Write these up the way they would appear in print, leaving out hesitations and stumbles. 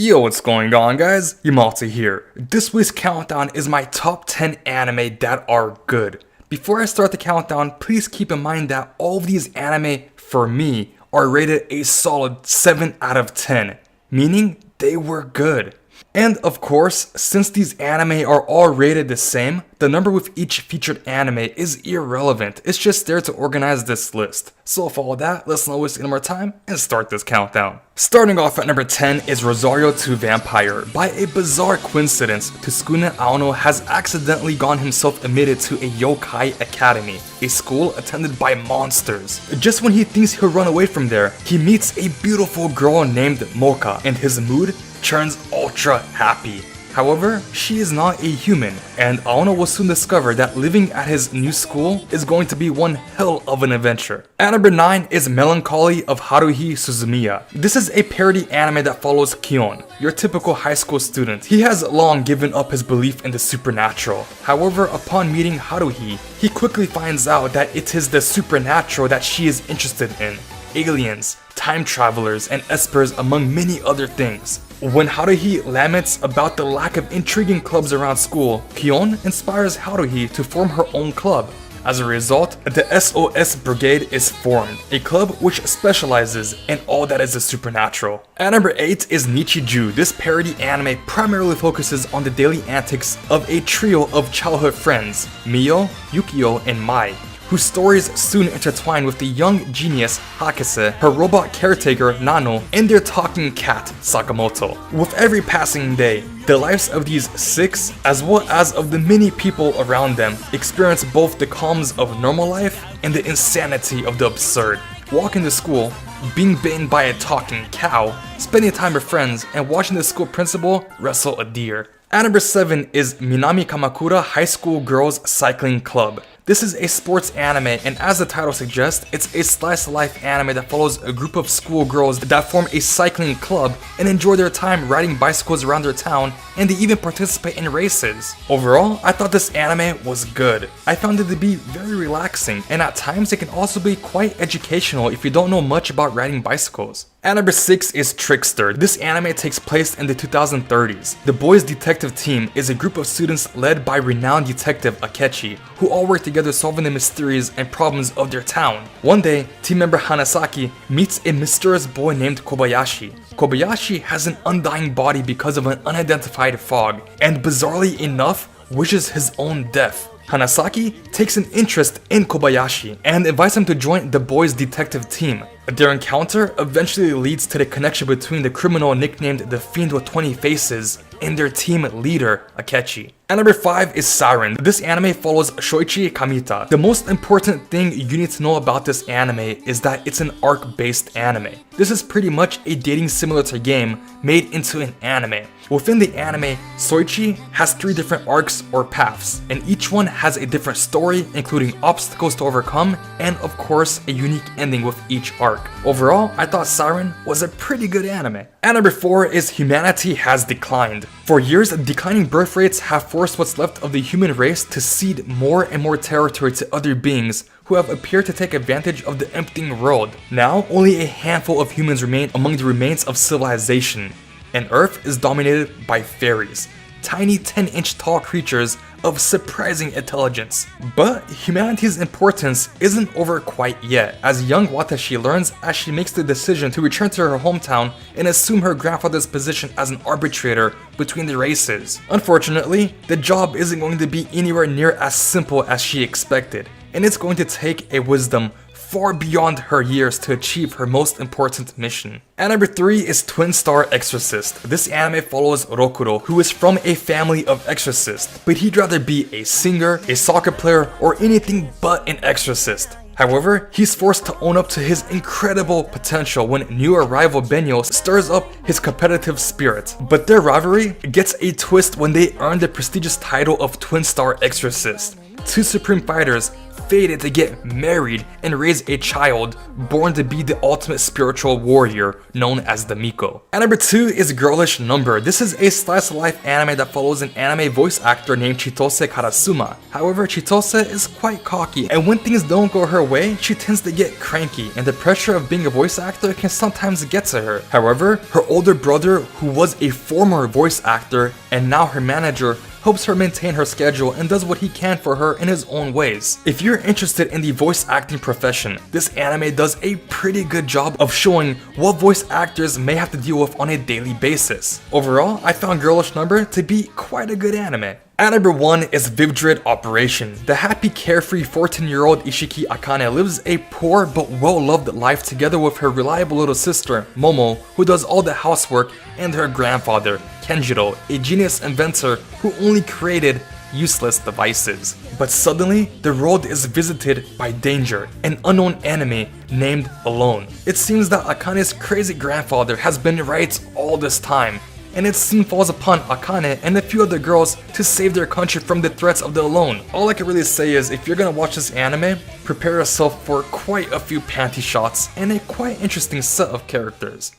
Yo, what's going on, guys? Yamalti here. This week's countdown is my top 10 anime that are good. Before I start the countdown, please keep in mind that all of these anime, for me, are rated a solid 7 out of 10, meaning they were good. And of course, since these anime are all rated the same, the number with each featured anime is irrelevant. It's just there to organize this list. So with all that, let's not waste any more time and start this countdown. Starting off at number 10 is Rosario to Vampire. By a bizarre coincidence, Tsukune Aono has accidentally gotten himself admitted to a yokai academy, a school attended by monsters. Just when he thinks he'll run away from there, he meets a beautiful girl named Mocha, and his mood turns ultra happy. However, she is not a human, and Aono will soon discover that living at his new school is going to be one hell of an adventure. At number 9 is Melancholy of Haruhi Suzumiya. This is a parody anime that follows Kion, your typical high school student. He has long given up his belief in the supernatural. However, upon meeting Haruhi, he quickly finds out that it is the supernatural that she is interested in. Aliens, time travelers, and espers, among many other things. When Haruhi laments about the lack of intriguing clubs around school, Kion inspires Haruhi to form her own club. As a result, the SOS Brigade is formed, a club which specializes in all that is the supernatural. At number 8 is Nichiju. This parody anime primarily focuses on the daily antics of a trio of childhood friends, Mio, Yukio, and Mai, whose stories soon intertwine with the young genius Hakase, her robot caretaker Nano, and their talking cat Sakamoto. With every passing day, the lives of these 6, as well as of the many people around them, experience both the calms of normal life and the insanity of the absurd. Walking to school, being bitten by a talking cow, spending time with friends, and watching the school principal wrestle a deer. At number 7 is Minami Kamakura High School Girls Cycling Club. This is a sports anime, and as the title suggests, it's a slice of life anime that follows a group of schoolgirls that form a cycling club and enjoy their time riding bicycles around their town, and they even participate in races. Overall, I thought this anime was good. I found it to be very relaxing, and at times it can also be quite educational if you don't know much about riding bicycles. At number 6 is Trickster. This anime takes place in the 2030s. The boys' detective team is a group of students led by renowned detective Akechi, who all work together solving the mysteries and problems of their town. One day, team member Hanasaki meets a mysterious boy named Kobayashi. Kobayashi has an undying body because of an unidentified fog, and bizarrely enough, wishes his own death. Hanasaki takes an interest in Kobayashi and invites him to join the boys' detective team. Their encounter eventually leads to the connection between the criminal nicknamed the Fiend with 20 Faces and their team leader, Akechi. At number 5 is Siren. This anime follows Shoichi Kamita. The most important thing you need to know about this anime is that it's an arc-based anime. This is pretty much a dating simulator game made into an anime. Within the anime, Soichi has 3 different arcs or paths, and each one has a different story, including obstacles to overcome, and of course, a unique ending with each arc. Overall, I thought Siren was a pretty good anime. At number 4 is Humanity Has Declined. For years, declining birth rates have forced what's left of the human race to cede more and more territory to other beings who have appeared to take advantage of the emptying world. Now, only a handful of humans remain among the remains of civilization, and Earth is dominated by fairies, tiny 10-inch tall creatures of surprising intelligence. But humanity's importance isn't over quite yet, as young Watashi learns as she makes the decision to return to her hometown and assume her grandfather's position as an arbitrator between the races. Unfortunately, the job isn't going to be anywhere near as simple as she expected, and it's going to take a wisdom far beyond her years to achieve her most important mission. At number 3 is Twin Star Exorcist. This anime follows Rokuro, who is from a family of exorcists, but he'd rather be a singer, a soccer player, or anything but an exorcist. However, he's forced to own up to his incredible potential when new arrival Benyo stirs up his competitive spirit. But their rivalry gets a twist when they earn the prestigious title of Twin Star Exorcist. two supreme fighters fated to get married and raise a child born to be the ultimate spiritual warrior known as the Miko. And number 2 is Girlish Number. This is a slice of life anime that follows an anime voice actor named Chitose Karasuma. However, Chitose is quite cocky, and when things don't go her way, she tends to get cranky, and the pressure of being a voice actor can sometimes get to her. However, her older brother, who was a former voice actor and now her manager, helps her maintain her schedule and does what he can for her in his own ways. If you're interested in the voice acting profession, this anime does a pretty good job of showing what voice actors may have to deal with on a daily basis. Overall, I found Girlish Number to be quite a good anime. At number 1 is Vivdred Operation. The happy, carefree 14-year-old Ishiki Akane lives a poor but well-loved life together with her reliable little sister, Momo, who does all the housework, and her grandfather, Kenjiro, a genius inventor who only created useless devices. But suddenly, the world is visited by danger, an unknown enemy named Alone. It seems that Akane's crazy grandfather has been right all this time, and it soon falls upon Akane and a few other girls to save their country from the threats of the Alone. All I can really say is, if you're gonna watch this anime, prepare yourself for quite a few panty shots and a quite interesting set of characters.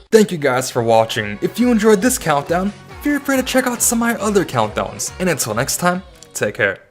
Thank you guys for watching. If you enjoyed this countdown, feel free to check out some of my other countdowns. And until next time, take care.